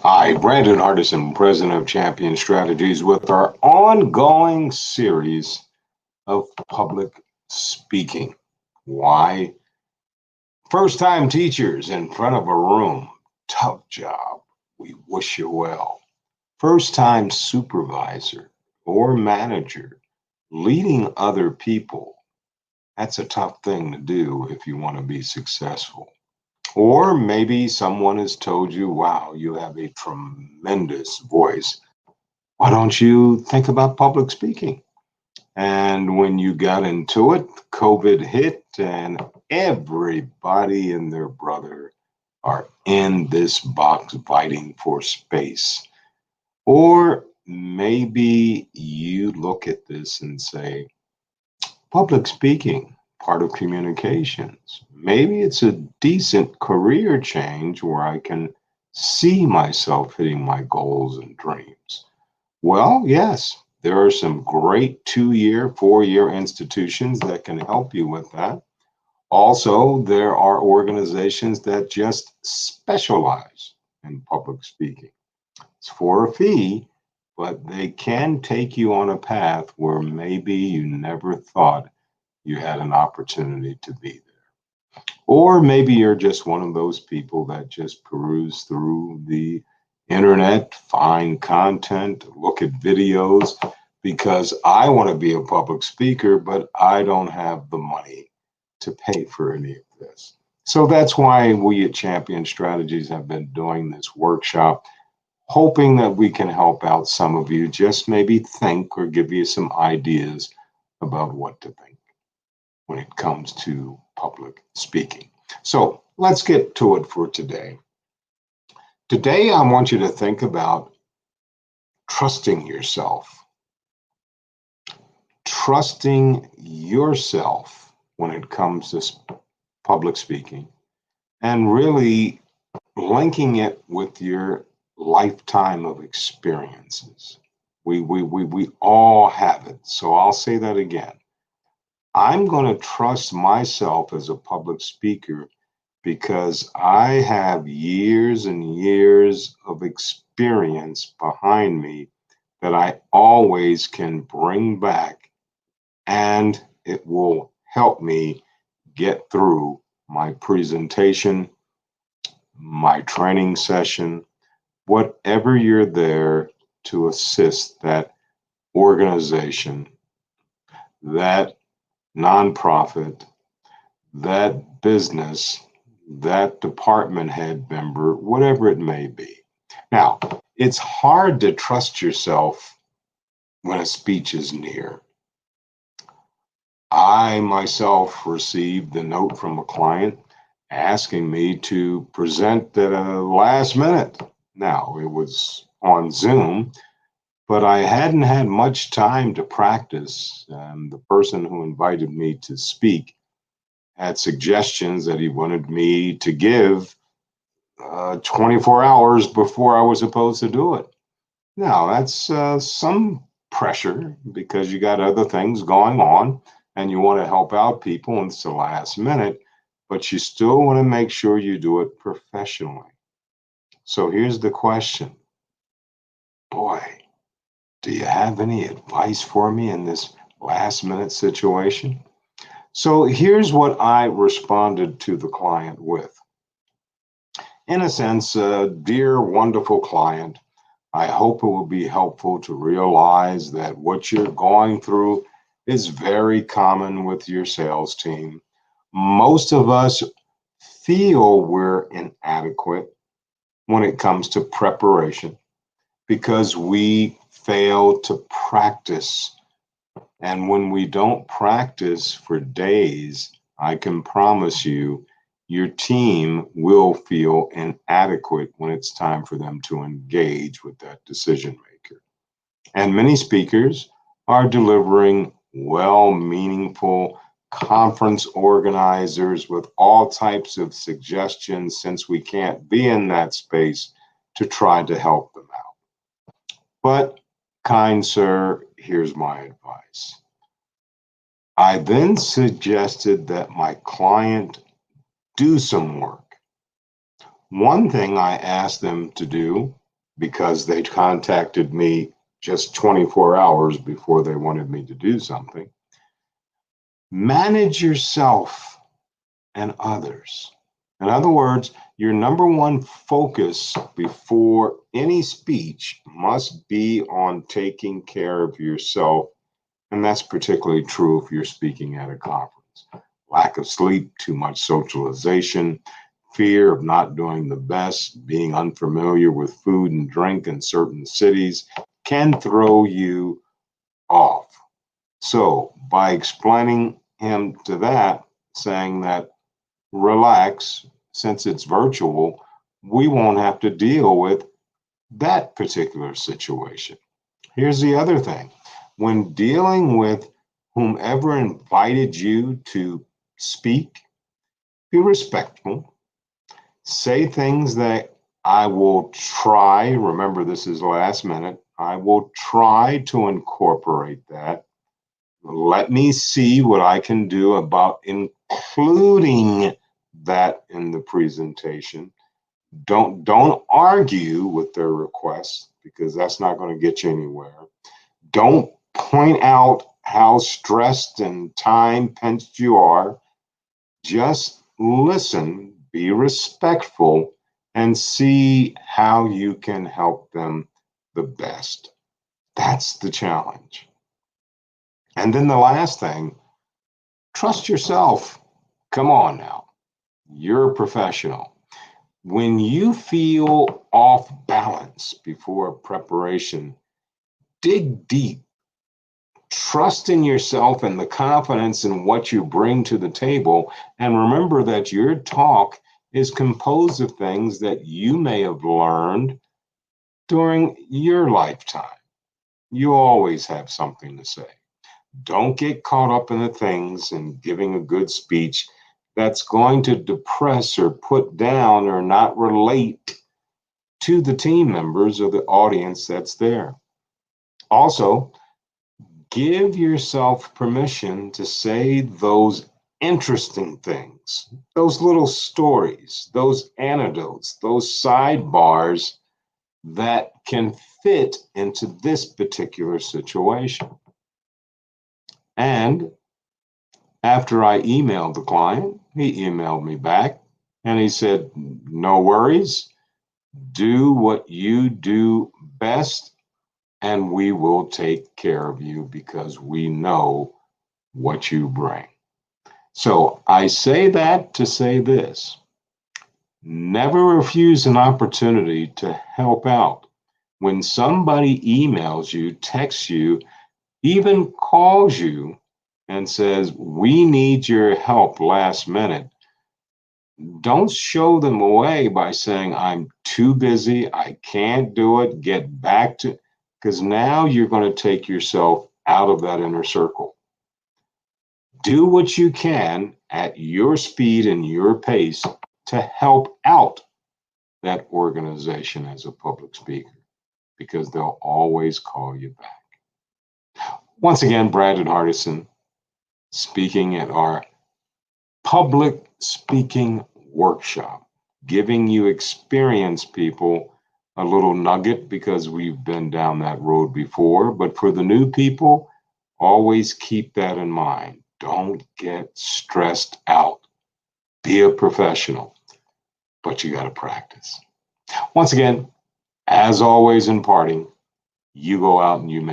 Hi, Brandon Hardison, President of Champion Strategies, with our ongoing series of public speaking. Why? First time teachers in front of a room, tough job. We wish you well. First time supervisor or manager leading other people, that's a tough thing to do if you want to be successful. Or maybe someone has told you, wow, you have a tremendous voice. Why don't you think about public speaking? And when you got into it, COVID hit, and everybody and their brother are in this box fighting for space. Or maybe you look at this and say, public speaking, part of communications. Maybe it's a decent career change where I can see myself hitting my goals and dreams. Well, yes, there are some great 2 year, 4 year institutions that can help you with that. Also, there are organizations that just specialize in public speaking. It's for a fee, but they can take you on a path where maybe you never thought you had an opportunity to be there. Or maybe you're just one of those people that just peruse through the internet, find content, look at videos, because I want to be a public speaker, but I don't have the money to pay for any of this. So that's why we at Champion Strategies have been doing this workshop, hoping that we can help out some of you, just maybe think or give you some ideas about what to think when it comes to public speaking. So let's get to it for today. Today, I want you to think about trusting yourself, trusting yourself when it comes to public speaking, and really linking it with your lifetime of experiences. We all have it. So I'll say that again. I'm going to trust myself as a public speaker because I have years and years of experience behind me that I always can bring back, and it will help me get through my presentation, my training session, whatever you're there to assist that organization, that nonprofit, that business, that department head member, whatever it may be. Now, it's hard to trust yourself when a speech is near. I myself received a note from a client asking me to present at a last minute. Now, it was on Zoom, but I hadn't had much time to practice. And the person who invited me to speak had suggestions that he wanted me to give 24 hours before I was supposed to do it. Now, that's some pressure because you got other things going on and you want to help out people and it's the last minute, but you still want to make sure you do it professionally. So here's the question. Boy, do you have any advice for me in this last minute situation? So here's what I responded to the client with. In a sense, dear wonderful client, I hope it will be helpful to realize that what you're going through is very common with your sales team. Most of us feel we're inadequate when it comes to preparation because we fail to practice. And when we don't practice for days, I can promise you, your team will feel inadequate when it's time for them to engage with that decision maker. And many speakers are delivering well meaningful conference organizers with all types of suggestions since we can't be in that space to try to help them out. But, kind sir, here's my advice. I then suggested that my client do some work. One thing I asked them to do because they contacted me just 24 hours before they wanted me to do something. Manage yourself and others. In other words, your number one focus before any speech must be on taking care of yourself. And that's particularly true if you're speaking at a conference. Lack of sleep, too much socialization, fear of not doing the best, being unfamiliar with food and drink in certain cities can throw you off. So, by explaining him to that, saying that relax, since it's virtual, we won't have to deal with that particular situation. Here's the other thing, when dealing with whomever invited you to speak, be respectful. Say things that I will try, remember this is last minute, I will try to incorporate that. Let me see what I can do about including that in the presentation. Don't argue with their requests because that's not going to get you anywhere. Don't point out how stressed and time pinched you are. Just listen, be respectful, and see how you can help them the best. That's the challenge. And then the last thing, trust yourself. Come on now. You're a professional. When you feel off balance before preparation, dig deep. Trust in yourself and the confidence in what you bring to the table. And remember that your talk is composed of things that you may have learned during your lifetime. You always have something to say. Don't get caught up in the things and giving a good speech that's going to depress or put down or not relate to the team members or the audience that's there. Also, give yourself permission to say those interesting things, those little stories, those anecdotes, those sidebars that can fit into this particular situation. And after I emailed the client, he emailed me back and he said, no worries, do what you do best, and we will take care of you because we know what you bring. So I say that to say this: never refuse an opportunity to help out. When somebody emails you, texts you, even calls you and says, we need your help last minute, don't show them away by saying, I'm too busy, I can't do it, get back to, because now you're going to take yourself out of that inner circle. Do what you can at your speed and your pace to help out that organization as a public speaker, because they'll always call you back. Once again, Brandon Hardison speaking at our public speaking workshop, giving you experienced people a little nugget because we've been down that road before. But for the new people, always keep that in mind. Don't get stressed out. Be a professional, but you got to practice. Once again, as always in parting, you go out and you make